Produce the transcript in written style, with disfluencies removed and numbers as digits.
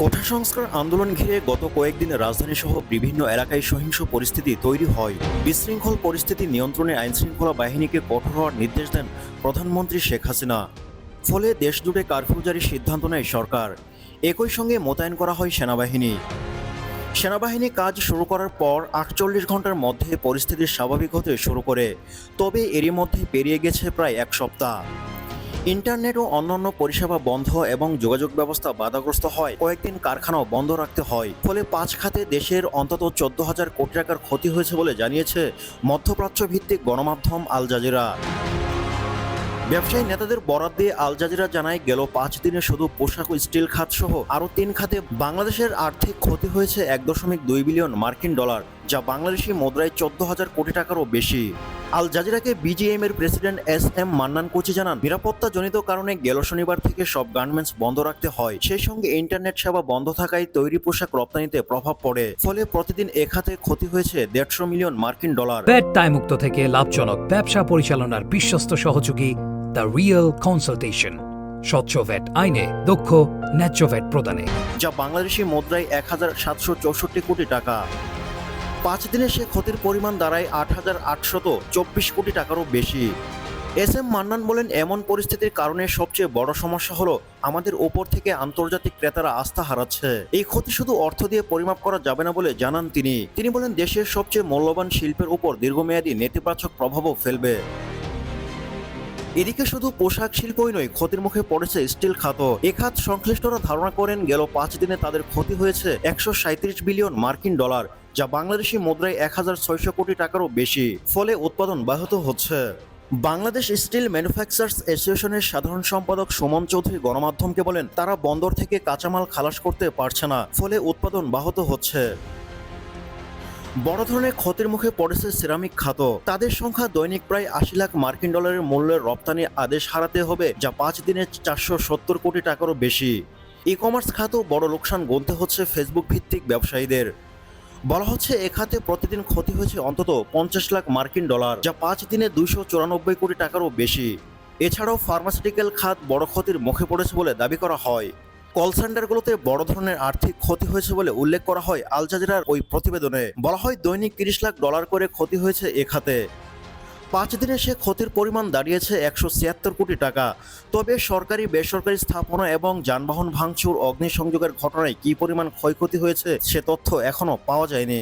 কোঠা সংস্কার আন্দোলন ঘিরে গত কয়েকদিনে রাজধানী সহ বিভিন্ন এলাকায় সহিংস পরিস্থিতি তৈরি হয়। বিশৃঙ্খল পরিস্থিতি নিয়ন্ত্রণে আইনশৃঙ্খলা বাহিনীকে কঠোর হওয়ার নির্দেশ দেন প্রধানমন্ত্রী শেখ হাসিনা। ফলে দেশজুড়ে কারফিউ জারির সিদ্ধান্ত নেয় সরকার। একই সঙ্গে মোতায়েন করা হয় সেনাবাহিনী। সেনাবাহিনী কাজ শুরু করার পর ৪৮ ঘন্টার মধ্যে পরিস্থিতি স্বাভাবিক হতে শুরু করে। তবে এরই মধ্যে পেরিয়ে গেছে প্রায় এক সপ্তাহ। ইন্টারনেট ও অন্যান্য পরিষেবা বন্ধ এবং যোগাযোগ ব্যবস্থা বাধাগ্রস্ত হয়। কয়েকদিন কারখানাও বন্ধ রাখতে হয়। ফলে ৫ খাতে দেশের অন্তত ১৪,০০০ কোটি টাকার ক্ষতি হয়েছে বলে জানিয়েছে মধ্যপ্রাচ্য ভিত্তিক গণমাধ্যম আল জাজিরা। ব্যবসায়ী নেতাদের বরাত দিয়ে আল জাজিরা জানায়, গেল ৫ দিনে শুধু পোশাক ও স্টিল খাত সহ আরও ৩ খাতে বাংলাদেশের আর্থিক ক্ষতি হয়েছে ১.২ বিলিয়ন মার্কিন ডলার, যা বাংলাদেশি মুদ্রায় ১৪,০০০ কোটি টাকারও বেশি। আল জাজিরাকে বিজিএম এর প্রেসিডেন্ট এস.এম. মান্নান কোচি জানান, নিরাপত্তাজনিত কারণে গেল শনিবার থেকে সব গার্মেন্টস বন্ধ রাখতে হয়। সেই সঙ্গে ইন্টারনেট সেবা বন্ধ থাকায় তৈরি পোশাক রপ্তানিতে প্রভাব পড়ে। ফলে প্রতিদিন এ খাতে ক্ষতি হয়েছে ১৫০ মিলিয়ন মার্কিন ডলার। ভ্যাট দায়মুক্ত থেকে লাভজনক ব্যবসা পরিচালনার বিশ্বস্ত সহযোগী দ্য রিয়েল কনসালটেশন। স্বচ্ছ ভ্যাট আইনে দক্ষ ন্যায্য ভ্যাট প্রদানে, যা বাংলাদেশি মুদ্রায় ১,৭৬৪ কোটি টাকা। ৫ দিনে সে ক্ষতির পরিমাণ দাঁড়ায় ৮,৮২৪ কোটি টাকারও বেশি। এস.এম. মান্নান বলেন, এমন পরিস্থিতির কারণে সবচেয়ে বড় সমস্যা হলো আমাদের ওপর থেকে আন্তর্জাতিক ক্রেতারা আস্থা হারাচ্ছে। এই ক্ষতি শুধু অর্থ দিয়ে পরিমাপ করা যাবে না বলে জানান তিনি বলেন, দেশের সবচেয়ে মূল্যবান শিল্পের উপর দীর্ঘমেয়াদী নেতিবাচক প্রভাবও ফেলবে। এদিকে শুধু পোশাক শিল্পই নয়, ক্ষতির মুখে পড়েছে স্টিল খাত। এ খাত সংশ্লিষ্টরা ধারণা করেন, গেল ৫ দিনে তাদের ক্ষতি হয়েছে ১৩৭ বিলিয়ন মার্কিন ডলার, যা বাংলাদেশি মুদ্রায় ১,৬০০ কোটি টাকারও বেশি। ফলে উৎপাদন ব্যাহত হচ্ছে। বাংলাদেশ স্টিল ম্যানুফ্যাকচারার্স অ্যাসোসিয়েশনের সাধারণ সম্পাদক সুমন চৌধুরী গণমাধ্যমকে বলেন, তারা বন্দর থেকে কাঁচামাল খালাস করতে পারছে না, ফলে উৎপাদন ব্যাহত হচ্ছে। বড় ধরনের ক্ষতির মুখে পড়েছে সিরামিক খাত। তাদের সংখ্যা দৈনিক প্রায় ৮০ লাখ মার্কিন ডলারের মূল্যের রপ্তানি আদেশ হারাতে হবে, যা ৫ দিনে ৪৭০ কোটি টাকারও বেশি। ই কমার্স খাতও বড় লোকসান গুনতে হচ্ছে ফেসবুক ভিত্তিক ব্যবসায়ীদের। বলা হচ্ছে, এ খাতে প্রতিদিন ক্ষতি হয়েছে অন্তত ৫০ লাখ মার্কিন ডলার, যা ৫ দিনে ২৯৪ কোটি টাকারও বেশি। এছাড়াও ফার্মাসিউটিক্যাল খাত বড় ক্ষতির মুখে পড়েছে বলে দাবি করা হয়। কল সেন্টারগুলোতে বড় ধরনের আর্থিক ক্ষতি হয়েছে বলে উল্লেখ করা হয় আল জাজিরার ওই প্রতিবেদনে। বলা হয়, দৈনিক ৩০ লাখ ডলার করে ক্ষতি হয়েছে এ খাতে। ৫ দিনে সে ক্ষতির পরিমাণ দাঁড়িয়েছে ১৭৬ কোটি টাকা। তবে সরকারি বেসরকারি স্থাপনা এবং যানবাহন ভাঙচুর, অগ্নিসংযোগের ঘটনায় কী পরিমাণ ক্ষয়ক্ষতি হয়েছে সে তথ্য এখনও পাওয়া যায়নি।